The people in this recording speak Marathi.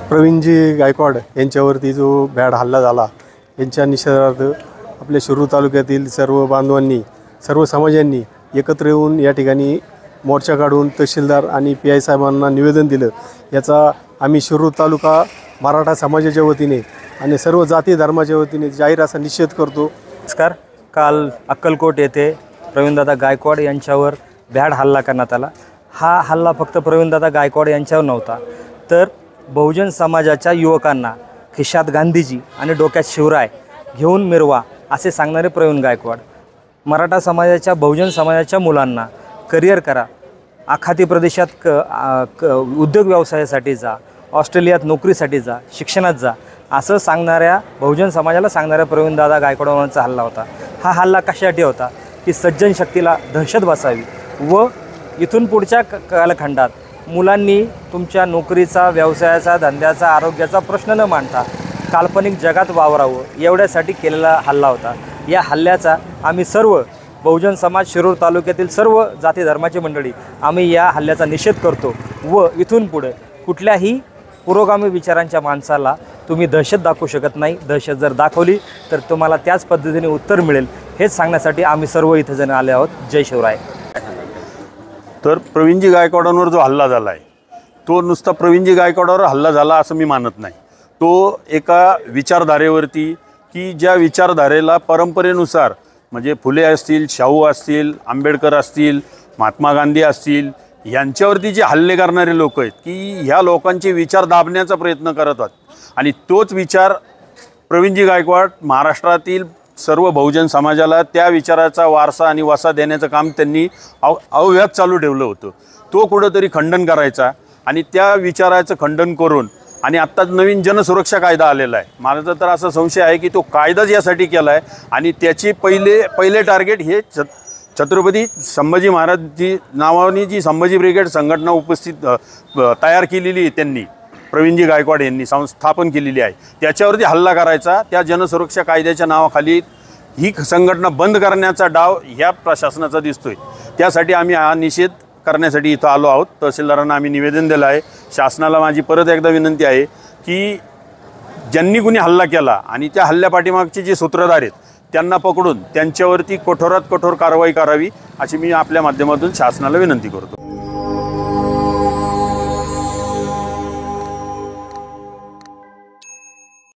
प्रवीणजी गायकवाड यांच्यावरती जो भ्याड हल्ला झाला यांच्या निषेधार्थ आपल्या शिरूर तालुक्यातील सर्व बांधवांनी सर्व समाजांनी एकत्र येऊन या ठिकाणी मोर्चा काढून तहसीलदार आणि PI साहेबांना निवेदन दिलं। याचा आम्ही शिरूर तालुका मराठा समाजाच्या वतीने आणि सर्व जाती धर्माच्या वतीने जाहीर असा निषेध करतो। नमस्कार। काल अक्कलकोट येथे प्रवीणदादा गायकवाड यांच्यावर भ्याड हल्ला करण्यात आला। हा हल्ला फक्त प्रवीणदादा गायकवाड यांच्यावर नव्हता, तर बहुजन समाजाच्या युवकांना खिशात गांधीजी आणि डोक्यात शिवराय घेऊन मिरवा असे सांगणारे प्रवीण गायकवाड मराठा समाजाच्या बहुजन समाजाच्या मुलांना करिअर करा, आखाती प्रदेशात उद्योग व्यवसायासाठी जा, ऑस्ट्रेलियात नोकरीसाठी जा, शिक्षणात जा असं सांगणाऱ्या बहुजन समाजाला सांगणाऱ्या प्रवीणदादा गायकवाडांचा हल्ला होता। हा हल्ला कशासाठी होता की सज्जन शक्तीला दहशत बसावी व इथून पुढच्या कालखंडात मुलांनी तुमच्या नोकरीचा, व्यवसायाचा, धंद्याचा, आरोग्याचा प्रश्न न मांडता काल्पनिक जगात वावरावं एवढ्यासाठी केलेला हल्ला होता। या हल्ल्याचा आम्ही सर्व बहुजन समाज शिरूर तालुक्यातील सर्व जाती धर्माची मंडळी आम्ही या हल्ल्याचा निषेध करतो व इथून पुढे कुठल्याही पुरोगामी विचारांच्या माणसाला तुम्ही दहशत दाखवू शकत नाही। दहशत जर दाखवली तर तुम्हाला त्याच पद्धतीने उत्तर मिळेल हेच सांगण्यासाठी आम्ही सर्व इथं जण आले आहोत। जय शिवराय। तर प्रवीणजी गायकवाडांवर जो हल्ला झाला आहे तो नुसता प्रवीणजी गायकवाडावर हल्ला झाला असं मी मानत नाही। तो एका विचारधारेवरती की ज्या विचारधारेला परंपरेनुसार म्हणजे फुले असतील, शाहू असतील, आंबेडकर असतील, महात्मा गांधी असतील यांच्यावरती जे हल्ले करणारे लोक आहेत की ह्या लोकांचे विचार दाबण्याचा प्रयत्न करत आहेत आणि तोच विचार प्रवीणजी गायकवाड महाराष्ट्रातील सर्व बहुजन समाजाला त्या विचाराचा वारसा आणि वसा देण्याचं काम त्यांनी अव्याहत चालू ठेवलं होतं। तो कुठंतरी खंडन करायचा आणि त्या विचाराचं खंडन करून आणि आत्ताच नवीन जनसुरक्षा कायदा आलेला आहे। माझा तर असा संशय आहे की तो कायदाच यासाठी केला आहे आणि त्याची पहिले टार्गेट हे छत्रपती संभाजी महाराजजी नावाने जी संभाजी ब्रिगेड संघटना तयार केलेली आहे त्यांनी प्रवीणजी गायकवाड यांनी स्थापन केलेली आहे त्याच्यावरती हल्ला करायचा। त्या जनसुरक्षा कायद्याच्या नावाखाली ही संघटना बंद करण्याचा डाव ह्या प्रशासनाचा दिसतोय। त्यासाठी आम्ही हा निषेध करण्यासाठी इथं आलो आहोत। तहसीलदारांना आम्ही निवेदन दिलं आहे। शासनाला माझी परत एकदा विनंती आहे की ज्यांनी कुणी हल्ला केला आणि त्या हल्ल्यापाठीमागचे जे सूत्रधार आहेत त्यांना पकडून त्यांच्यावरती कठोरात कठोर कारवाई करावी अशी मी आपल्या माध्यमातून शासनाला विनंती करतो।